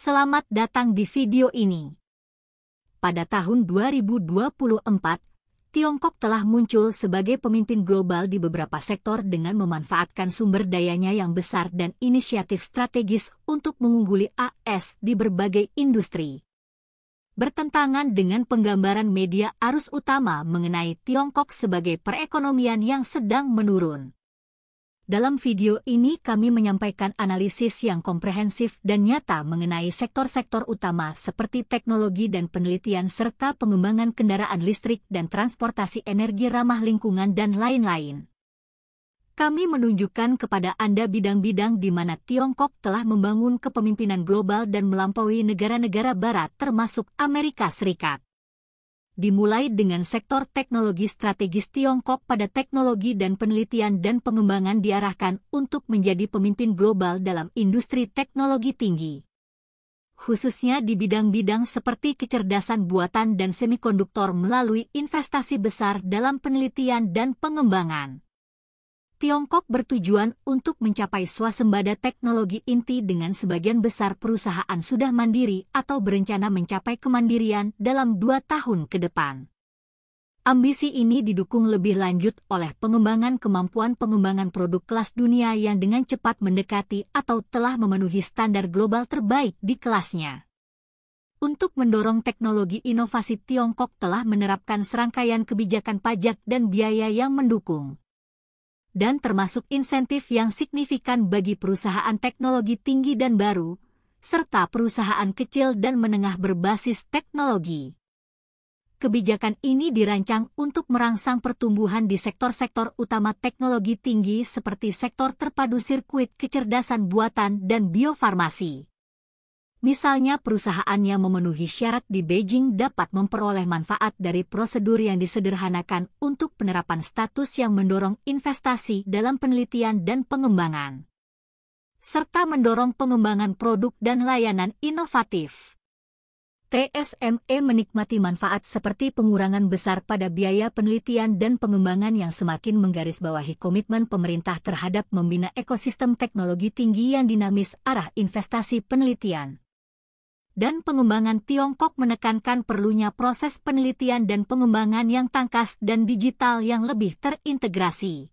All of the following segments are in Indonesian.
Selamat datang di video ini. Pada tahun 2024, Tiongkok telah muncul sebagai pemimpin global di beberapa sektor dengan memanfaatkan sumber dayanya yang besar dan inisiatif strategis untuk mengungguli AS di berbagai industri. Bertentangan dengan penggambaran media arus utama mengenai Tiongkok sebagai perekonomian yang sedang menurun. Dalam video ini kami menyampaikan analisis yang komprehensif dan nyata mengenai sektor-sektor utama seperti teknologi dan penelitian serta pengembangan kendaraan listrik dan transportasi energi ramah lingkungan dan lain-lain. Kami menunjukkan kepada Anda bidang-bidang di mana Tiongkok telah membangun kepemimpinan global dan melampaui negara-negara barat termasuk Amerika Serikat. Dimulai dengan sektor teknologi strategis. Tiongkok pada teknologi dan penelitian dan pengembangan diarahkan untuk menjadi pemimpin global dalam industri teknologi tinggi. Khususnya di bidang-bidang seperti kecerdasan buatan dan semikonduktor melalui investasi besar dalam penelitian dan pengembangan. Tiongkok bertujuan untuk mencapai swasembada teknologi inti dengan sebagian besar perusahaan sudah mandiri atau berencana mencapai kemandirian dalam 2 tahun ke depan. Ambisi ini didukung lebih lanjut oleh pengembangan kemampuan pengembangan produk kelas dunia yang dengan cepat mendekati atau telah memenuhi standar global terbaik di kelasnya. Untuk mendorong teknologi inovasi, Tiongkok telah menerapkan serangkaian kebijakan pajak dan biaya yang mendukung, dan termasuk insentif yang signifikan bagi perusahaan teknologi tinggi dan baru, serta perusahaan kecil dan menengah berbasis teknologi. Kebijakan ini dirancang untuk merangsang pertumbuhan di sektor-sektor utama teknologi tinggi seperti sektor terpadu sirkuit kecerdasan buatan dan biofarmasi. Misalnya perusahaan yang memenuhi syarat di Beijing dapat memperoleh manfaat dari prosedur yang disederhanakan untuk penerapan status yang mendorong investasi dalam penelitian dan pengembangan, serta mendorong pengembangan produk dan layanan inovatif. TSME menikmati manfaat seperti pengurangan besar pada biaya penelitian dan pengembangan yang semakin menggarisbawahi komitmen pemerintah terhadap membina ekosistem teknologi tinggi yang dinamis. Arah investasi penelitian dan pengembangan Tiongkok menekankan perlunya proses penelitian dan pengembangan yang tangkas dan digital yang lebih terintegrasi.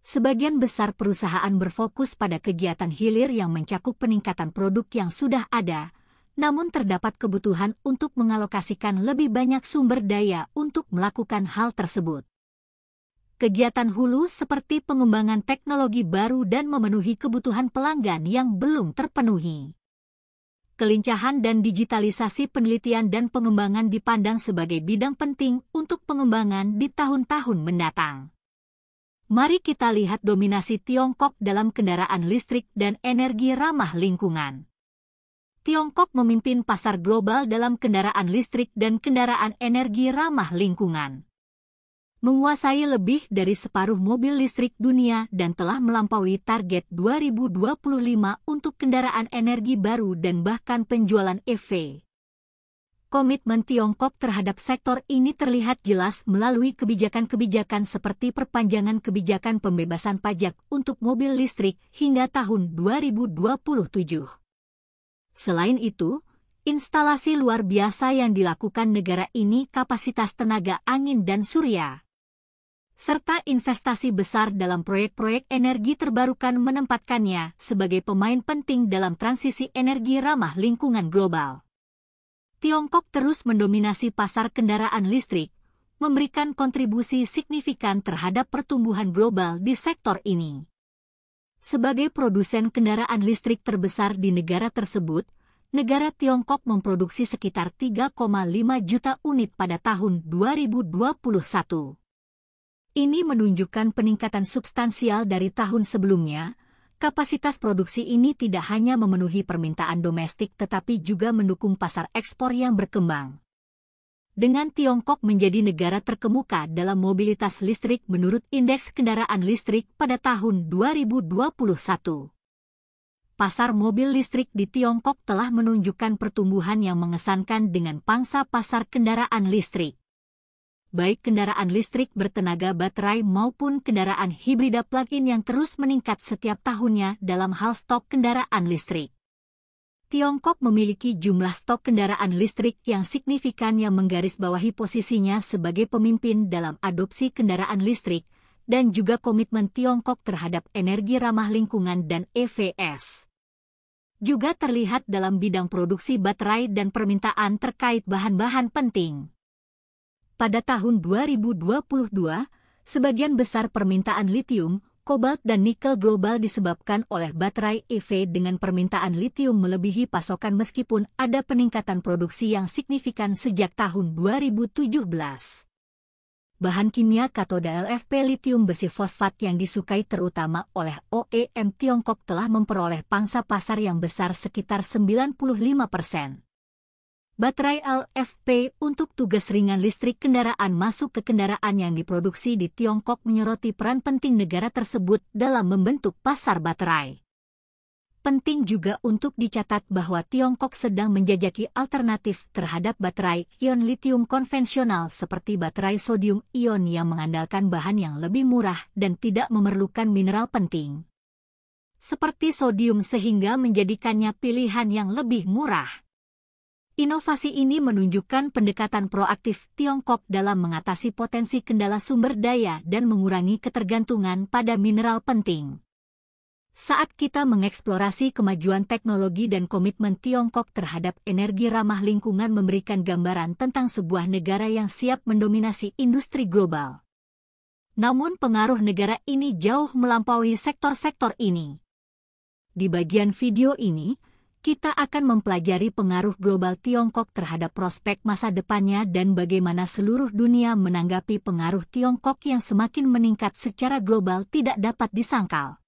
Sebagian besar perusahaan berfokus pada kegiatan hilir yang mencakup peningkatan produk yang sudah ada, namun terdapat kebutuhan untuk mengalokasikan lebih banyak sumber daya untuk melakukan hal tersebut. Kegiatan hulu seperti pengembangan teknologi baru dan memenuhi kebutuhan pelanggan yang belum terpenuhi. Kelincahan dan digitalisasi penelitian dan pengembangan dipandang sebagai bidang penting untuk pengembangan di tahun-tahun mendatang. Mari kita lihat dominasi Tiongkok dalam kendaraan listrik dan energi ramah lingkungan. Tiongkok memimpin pasar global dalam kendaraan listrik dan kendaraan energi ramah lingkungan, menguasai lebih dari separuh mobil listrik dunia dan telah melampaui target 2025 untuk kendaraan energi baru dan bahkan penjualan EV. Komitmen Tiongkok terhadap sektor ini terlihat jelas melalui kebijakan-kebijakan seperti perpanjangan kebijakan pembebasan pajak untuk mobil listrik hingga tahun 2027. Selain itu, instalasi luar biasa yang dilakukan negara ini kapasitas tenaga angin dan surya, serta investasi besar dalam proyek-proyek energi terbarukan menempatkannya sebagai pemain penting dalam transisi energi ramah lingkungan global. Tiongkok terus mendominasi pasar kendaraan listrik, memberikan kontribusi signifikan terhadap pertumbuhan global di sektor ini. Sebagai produsen kendaraan listrik terbesar di negara tersebut, negara Tiongkok memproduksi sekitar 3,5 juta unit pada tahun 2021. Ini menunjukkan peningkatan substansial dari tahun sebelumnya. Kapasitas produksi ini tidak hanya memenuhi permintaan domestik tetapi juga mendukung pasar ekspor yang berkembang. Dengan Tiongkok menjadi negara terkemuka dalam mobilitas listrik menurut Indeks Kendaraan Listrik pada tahun 2021. Pasar mobil listrik di Tiongkok telah menunjukkan pertumbuhan yang mengesankan dengan pangsa pasar kendaraan listrik. baik kendaraan listrik bertenaga baterai maupun kendaraan hibrida plug-in yang terus meningkat setiap tahunnya dalam hal stok kendaraan listrik. Tiongkok memiliki jumlah stok kendaraan listrik yang signifikan yang menggarisbawahi posisinya sebagai pemimpin dalam adopsi kendaraan listrik dan juga komitmen Tiongkok terhadap energi ramah lingkungan dan EVs. Juga terlihat dalam bidang produksi baterai dan permintaan terkait bahan-bahan penting. Pada tahun 2022, sebagian besar permintaan litium, kobalt dan nikel global disebabkan oleh baterai EV dengan permintaan litium melebihi pasokan meskipun ada peningkatan produksi yang signifikan sejak tahun 2017. Bahan kimia katoda LFP litium besi fosfat yang disukai terutama oleh OEM Tiongkok telah memperoleh pangsa pasar yang besar sekitar 95%. Baterai LFP untuk tugas ringan listrik kendaraan masuk ke kendaraan yang diproduksi di Tiongkok menyoroti peran penting negara tersebut dalam membentuk pasar baterai. Penting juga untuk dicatat bahwa Tiongkok sedang menjajaki alternatif terhadap baterai ion litium konvensional seperti baterai sodium ion yang mengandalkan bahan yang lebih murah dan tidak memerlukan mineral penting, seperti sodium sehingga menjadikannya pilihan yang lebih murah. Inovasi ini menunjukkan pendekatan proaktif Tiongkok dalam mengatasi potensi kendala sumber daya dan mengurangi ketergantungan pada mineral penting. Saat kita mengeksplorasi kemajuan teknologi dan komitmen Tiongkok terhadap energi ramah lingkungan memberikan gambaran tentang sebuah negara yang siap mendominasi industri global. Namun pengaruh negara ini jauh melampaui sektor-sektor ini. Di bagian video ini, kita akan mempelajari pengaruh global Tiongkok terhadap prospek masa depannya dan bagaimana seluruh dunia menanggapi pengaruh Tiongkok yang semakin meningkat secara global tidak dapat disangkal.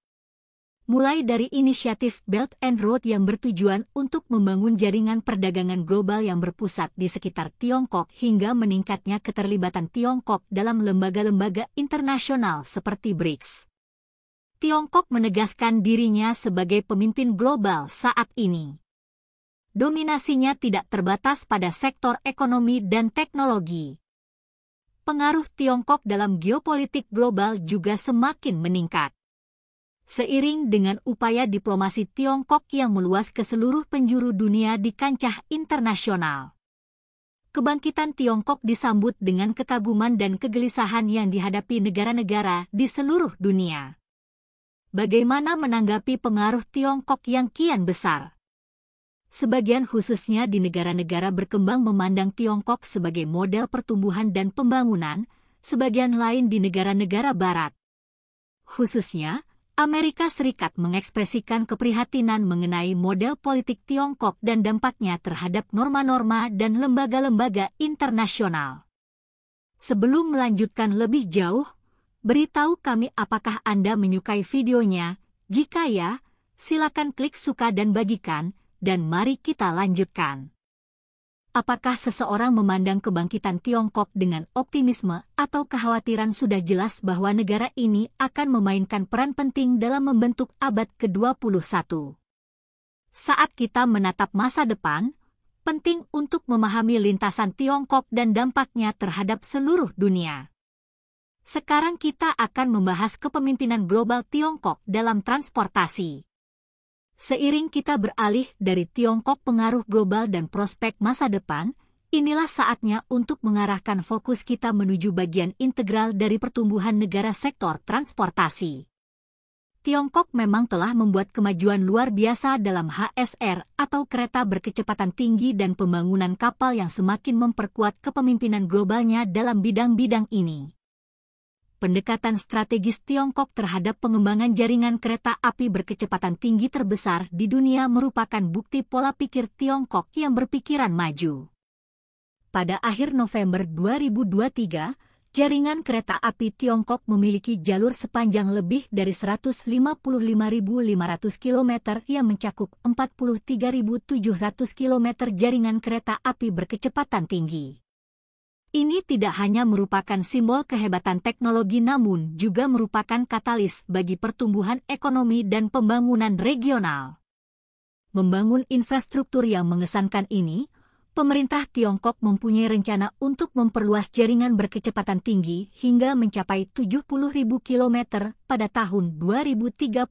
Mulai dari inisiatif Belt and Road yang bertujuan untuk membangun jaringan perdagangan global yang berpusat di sekitar Tiongkok hingga meningkatnya keterlibatan Tiongkok dalam lembaga-lembaga internasional seperti BRICS. Tiongkok menegaskan dirinya sebagai pemimpin global saat ini. Dominasinya tidak terbatas pada sektor ekonomi dan teknologi. Pengaruh Tiongkok dalam geopolitik global juga semakin meningkat. Seiring dengan upaya diplomasi Tiongkok yang meluas ke seluruh penjuru dunia di kancah internasional. Kebangkitan Tiongkok disambut dengan kekaguman dan kegelisahan yang dihadapi negara-negara di seluruh dunia. Bagaimana menanggapi pengaruh Tiongkok yang kian besar? Sebagian khususnya di negara-negara berkembang memandang Tiongkok sebagai model pertumbuhan dan pembangunan, sebagian lain di negara-negara barat. Khususnya, Amerika Serikat mengekspresikan keprihatinan mengenai model politik Tiongkok dan dampaknya terhadap norma-norma dan lembaga-lembaga internasional. Sebelum melanjutkan lebih jauh, beritahu kami apakah Anda menyukai videonya. Jika ya, silakan klik suka dan bagikan, dan mari kita lanjutkan. Apakah seseorang memandang kebangkitan Tiongkok dengan optimisme atau kekhawatiran? Sudah jelas bahwa negara ini akan memainkan peran penting dalam membentuk abad ke-21. Saat kita menatap masa depan, penting untuk memahami lintasan Tiongkok dan dampaknya terhadap seluruh dunia. Sekarang kita akan membahas kepemimpinan global Tiongkok dalam transportasi. Seiring kita beralih dari Tiongkok pengaruh global dan prospek masa depan, inilah saatnya untuk mengarahkan fokus kita menuju bagian integral dari pertumbuhan negara sektor transportasi. Tiongkok memang telah membuat kemajuan luar biasa dalam HSR atau kereta berkecepatan tinggi dan pembangunan kapal yang semakin memperkuat kepemimpinan globalnya dalam bidang-bidang ini. Pendekatan strategis Tiongkok terhadap pengembangan jaringan kereta api berkecepatan tinggi terbesar di dunia merupakan bukti pola pikir Tiongkok yang berpikiran maju. Pada akhir November 2023, jaringan kereta api Tiongkok memiliki jalur sepanjang lebih dari 155.500 km yang mencakup 43.700 km jaringan kereta api berkecepatan tinggi. Ini tidak hanya merupakan simbol kehebatan teknologi namun juga merupakan katalis bagi pertumbuhan ekonomi dan pembangunan regional. Membangun infrastruktur yang mengesankan ini, pemerintah Tiongkok mempunyai rencana untuk memperluas jaringan berkecepatan tinggi hingga mencapai 70.000 km pada tahun 2035.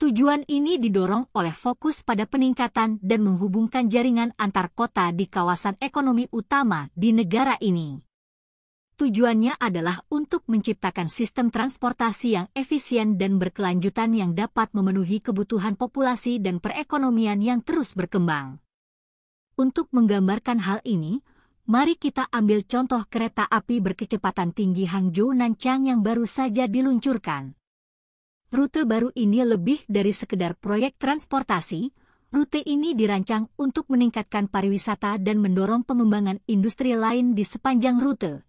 Tujuan ini didorong oleh fokus pada peningkatan dan menghubungkan jaringan antar kota di kawasan ekonomi utama di negara ini. Tujuannya adalah untuk menciptakan sistem transportasi yang efisien dan berkelanjutan yang dapat memenuhi kebutuhan populasi dan perekonomian yang terus berkembang. Untuk menggambarkan hal ini, mari kita ambil contoh kereta api berkecepatan tinggi Hangzhou-Nanchang yang baru saja diluncurkan. Rute baru ini lebih dari sekedar proyek transportasi. Rute ini dirancang untuk meningkatkan pariwisata dan mendorong pengembangan industri lain di sepanjang rute,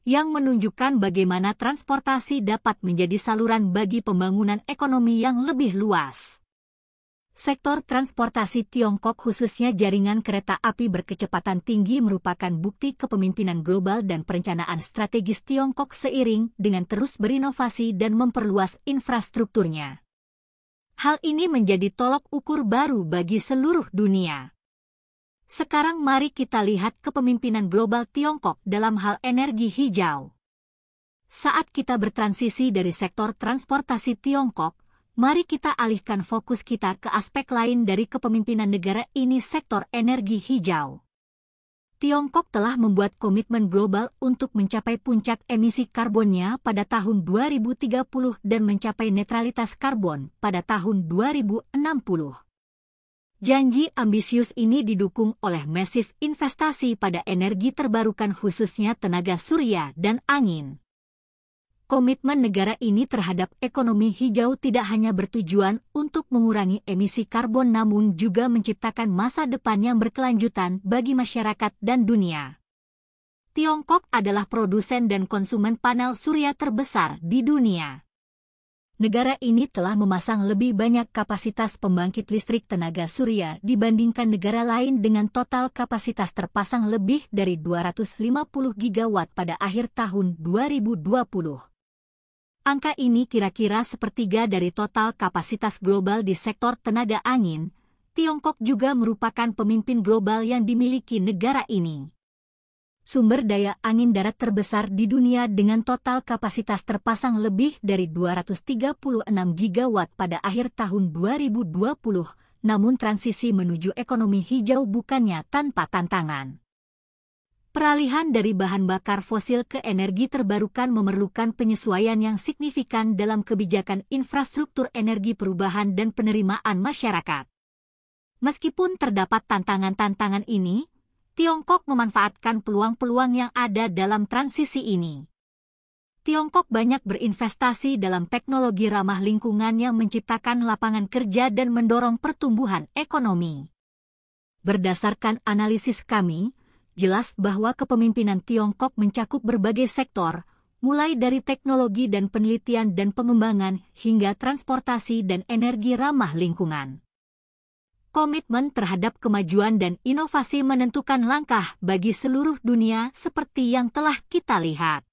yang menunjukkan bagaimana transportasi dapat menjadi saluran bagi pembangunan ekonomi yang lebih luas. Sektor transportasi Tiongkok khususnya jaringan kereta api berkecepatan tinggi merupakan bukti kepemimpinan global dan perencanaan strategis Tiongkok seiring dengan terus berinovasi dan memperluas infrastrukturnya. Hal ini menjadi tolok ukur baru bagi seluruh dunia. Sekarang mari kita lihat kepemimpinan global Tiongkok dalam hal energi hijau. Saat kita bertransisi dari sektor transportasi Tiongkok, mari kita alihkan fokus kita ke aspek lain dari kepemimpinan negara ini, sektor energi hijau. Tiongkok telah membuat komitmen global untuk mencapai puncak emisi karbonnya pada tahun 2030 dan mencapai netralitas karbon pada tahun 2060. Janji ambisius ini didukung oleh masif investasi pada energi terbarukan khususnya tenaga surya dan angin. Komitmen negara ini terhadap ekonomi hijau tidak hanya bertujuan untuk mengurangi emisi karbon namun juga menciptakan masa depan yang berkelanjutan bagi masyarakat dan dunia. Tiongkok adalah produsen dan konsumen panel surya terbesar di dunia. Negara ini telah memasang lebih banyak kapasitas pembangkit listrik tenaga surya dibandingkan negara lain dengan total kapasitas terpasang lebih dari 250 gigawatt pada akhir tahun 2020. Angka ini kira-kira sepertiga dari total kapasitas global di sektor tenaga angin. Tiongkok juga merupakan pemimpin global yang dimiliki negara ini. Sumber daya angin darat terbesar di dunia dengan total kapasitas terpasang lebih dari 236 gigawatt pada akhir tahun 2020, namun transisi menuju ekonomi hijau bukannya tanpa tantangan. Peralihan dari bahan bakar fosil ke energi terbarukan memerlukan penyesuaian yang signifikan dalam kebijakan infrastruktur energi perubahan dan penerimaan masyarakat. Meskipun terdapat tantangan-tantangan ini, Tiongkok memanfaatkan peluang-peluang yang ada dalam transisi ini. Tiongkok banyak berinvestasi dalam teknologi ramah lingkungan yang menciptakan lapangan kerja dan mendorong pertumbuhan ekonomi. Berdasarkan analisis kami, jelas bahwa kepemimpinan Tiongkok mencakup berbagai sektor, mulai dari teknologi dan penelitian dan pengembangan hingga transportasi dan energi ramah lingkungan. Komitmen terhadap kemajuan dan inovasi menentukan langkah bagi seluruh dunia seperti yang telah kita lihat.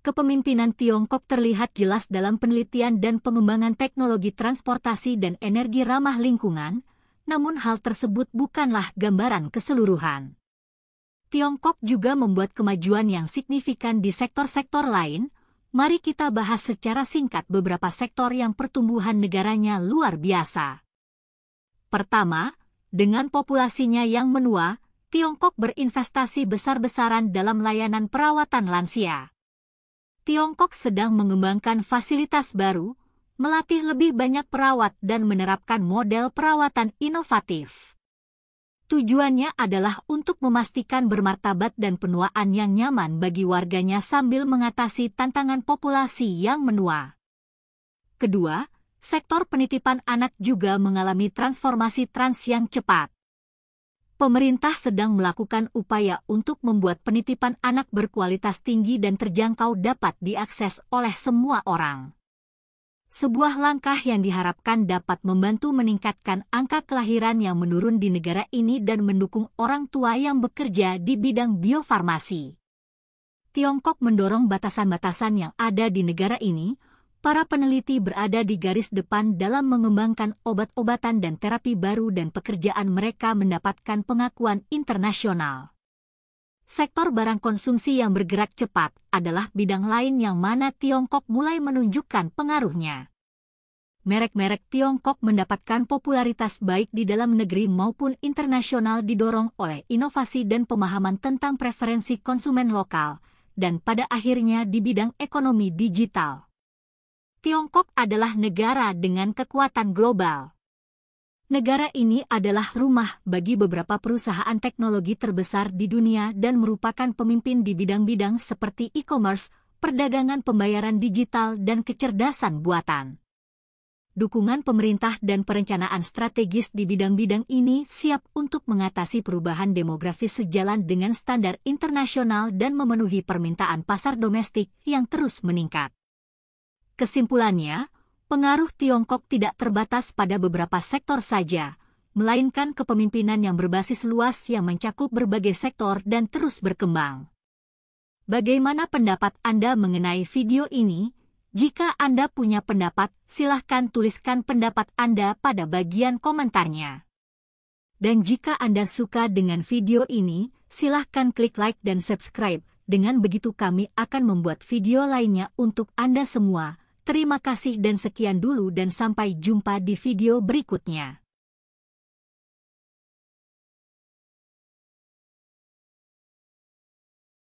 Kepemimpinan Tiongkok terlihat jelas dalam penelitian dan pengembangan teknologi transportasi dan energi ramah lingkungan, namun hal tersebut bukanlah gambaran keseluruhan. Tiongkok juga membuat kemajuan yang signifikan di sektor-sektor lain. Mari kita bahas secara singkat beberapa sektor yang pertumbuhan negaranya luar biasa. Pertama, dengan populasinya yang menua, Tiongkok berinvestasi besar-besaran dalam layanan perawatan lansia. Tiongkok sedang mengembangkan fasilitas baru, melatih lebih banyak perawat dan menerapkan model perawatan inovatif. Tujuannya adalah untuk memastikan bermartabat dan penuaan yang nyaman bagi warganya sambil mengatasi tantangan populasi yang menua. Kedua, sektor penitipan anak juga mengalami transformasi yang cepat. Pemerintah sedang melakukan upaya untuk membuat penitipan anak berkualitas tinggi dan terjangkau dapat diakses oleh semua orang. Sebuah langkah yang diharapkan dapat membantu meningkatkan angka kelahiran yang menurun di negara ini dan mendukung orang tua yang bekerja di bidang biofarmasi. Tiongkok mendorong batasan-batasan yang ada di negara ini. Para peneliti berada di garis depan dalam mengembangkan obat-obatan dan terapi baru dan pekerjaan mereka mendapatkan pengakuan internasional. Sektor barang konsumsi yang bergerak cepat adalah bidang lain yang mana Tiongkok mulai menunjukkan pengaruhnya. Merek-merek Tiongkok mendapatkan popularitas baik di dalam negeri maupun internasional didorong oleh inovasi dan pemahaman tentang preferensi konsumen lokal, dan pada akhirnya di bidang ekonomi digital. Tiongkok adalah negara dengan kekuatan global. Negara ini adalah rumah bagi beberapa perusahaan teknologi terbesar di dunia dan merupakan pemimpin di bidang-bidang seperti e-commerce, perdagangan pembayaran digital, dan kecerdasan buatan. Dukungan pemerintah dan perencanaan strategis di bidang-bidang ini siap untuk mengatasi perubahan demografis sejalan dengan standar internasional dan memenuhi permintaan pasar domestik yang terus meningkat. Kesimpulannya, pengaruh Tiongkok tidak terbatas pada beberapa sektor saja, melainkan kepemimpinan yang berbasis luas yang mencakup berbagai sektor dan terus berkembang. Bagaimana pendapat Anda mengenai video ini? Jika Anda punya pendapat, silahkan tuliskan pendapat Anda pada bagian komentarnya. Dan jika Anda suka dengan video ini, silahkan klik like dan subscribe. Dengan begitu kami akan membuat video lainnya untuk Anda semua. Terima kasih dan sekian dulu dan sampai jumpa di video berikutnya.